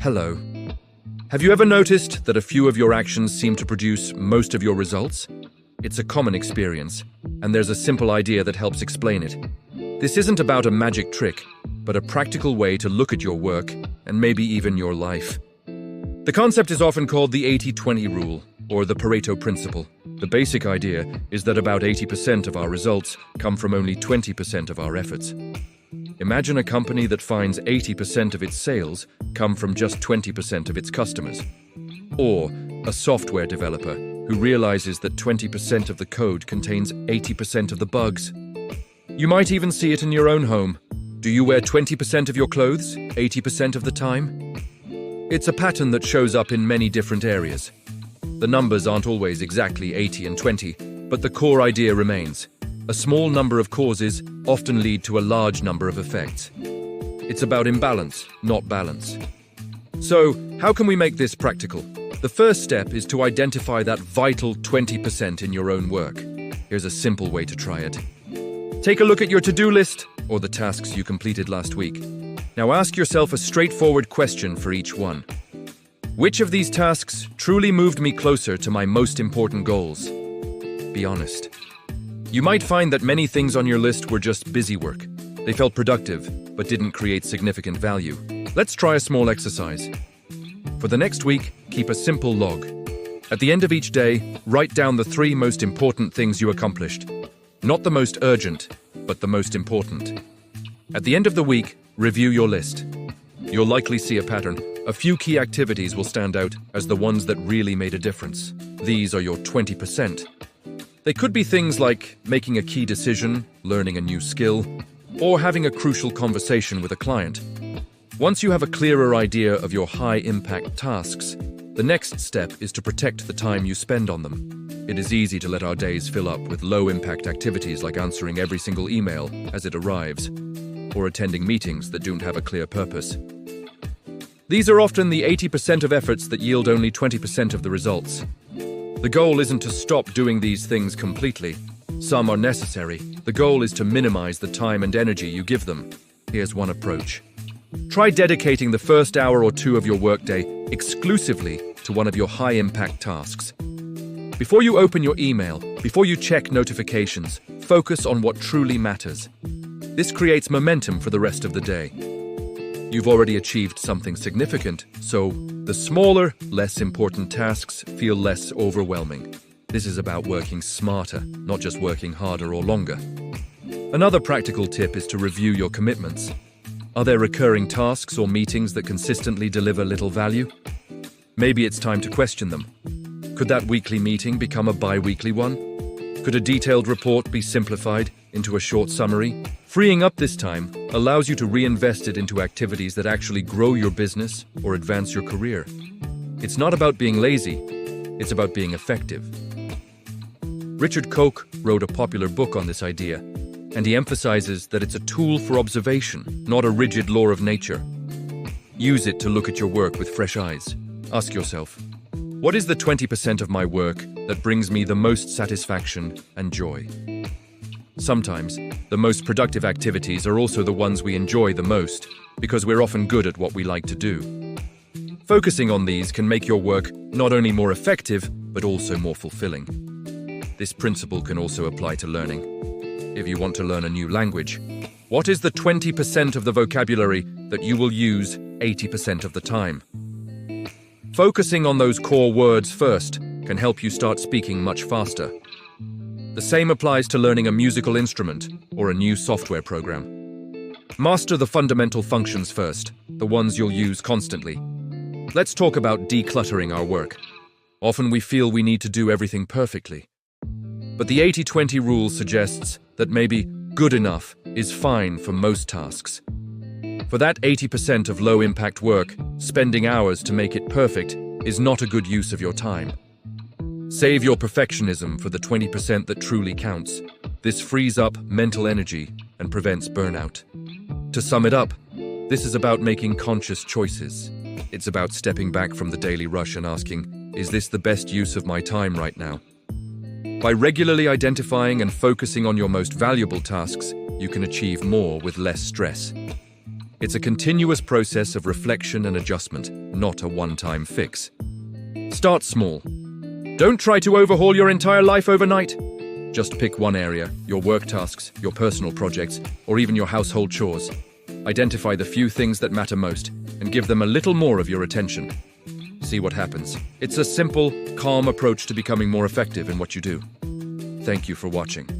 Hello. Have you ever noticed that a few of your actions seem to produce most of your results? It's a common experience, and there's a simple idea that helps explain it. This isn't about a magic trick, but a practical way to look at your work and maybe even your life. The concept is often called the 80-20 rule, or the Pareto principle. The basic idea is that about 80% of our results come from only 20% of our efforts. Imagine a company that finds 80% of its sales come from just 20% of its customers. Or a software developer who realizes that 20% of the code contains 80% of the bugs. You might even see it in your own home. Do you wear 20% of your clothes 80% of the time? It's a pattern that shows up in many different areas. The numbers aren't always exactly 80 and 20, but the core idea remains. A small number of causes often lead to a large number of effects. It's about imbalance, not balance. So, how can we make this practical? The first step is to identify that vital 20% in your own work. Here's a simple way to try it. Take a look at your to-do list, or the tasks you completed last week. Now ask yourself a straightforward question for each one. Which of these tasks truly moved me closer to my most important goals? Be honest. You might find that many things on your list were just busy work. They felt productive, but didn't create significant value. Let's try a small exercise. For the next week, keep a simple log. At the end of each day, write down the 3 most important things you accomplished. Not the most urgent, but the most important. At the end of the week, review your list. You'll likely see a pattern. A few key activities will stand out as the ones that really made a difference. These are your 20%. They could be things like making a key decision, learning a new skill, or having a crucial conversation with a client. Once you have a clearer idea of your high-impact tasks, the next step is to protect the time you spend on them. It is easy to let our days fill up with low-impact activities like answering every single email as it arrives, or attending meetings that don't have a clear purpose. These are often the 80% of efforts that yield only 20% of the results. The goal isn't to stop doing these things completely. Some are necessary. The goal is to minimize the time and energy you give them. Here's one approach. Try dedicating the first hour or 2 of your workday exclusively to one of your high-impact tasks. Before you open your email, before you check notifications, focus on what truly matters. This creates momentum for the rest of the day. You've already achieved something significant, so the smaller, less important tasks feel less overwhelming. This is about working smarter, not just working harder or longer. Another practical tip is to review your commitments. Are there recurring tasks or meetings that consistently deliver little value? Maybe it's time to question them. Could that weekly meeting become a bi-weekly one? Could a detailed report be simplified into a short summary? Freeing up this time allows you to reinvest it into activities that actually grow your business or advance your career. It's not about being lazy, it's about being effective. Richard Koch wrote a popular book on this idea, and he emphasizes that it's a tool for observation, not a rigid law of nature. Use it to look at your work with fresh eyes. Ask yourself, what is the 20% of my work that brings me the most satisfaction and joy? Sometimes, the most productive activities are also the ones we enjoy the most, because we're often good at what we like to do. Focusing on these can make your work not only more effective, but also more fulfilling. This principle can also apply to learning. If you want to learn a new language, what is the 20% of the vocabulary that you will use 80% of the time? Focusing on those core words first can help you start speaking much faster. The same applies to learning a musical instrument or a new software program. Master the fundamental functions first, the ones you'll use constantly. Let's talk about decluttering our work. Often we feel we need to do everything perfectly. But the 80-20 rule suggests that maybe good enough is fine for most tasks. For that 80% of low-impact work, spending hours to make it perfect is not a good use of your time. Save your perfectionism for the 20% that truly counts. This frees up mental energy and prevents burnout. To sum it up, this is about making conscious choices. It's about stepping back from the daily rush and asking, is this the best use of my time right now? By regularly identifying and focusing on your most valuable tasks, you can achieve more with less stress. It's a continuous process of reflection and adjustment, not a one-time fix. Start small. Don't try to overhaul your entire life overnight. Just pick one area, your work tasks, your personal projects, or even your household chores. Identify the few things that matter most and give them a little more of your attention. See what happens. It's a simple, calm approach to becoming more effective in what you do. Thank you for watching.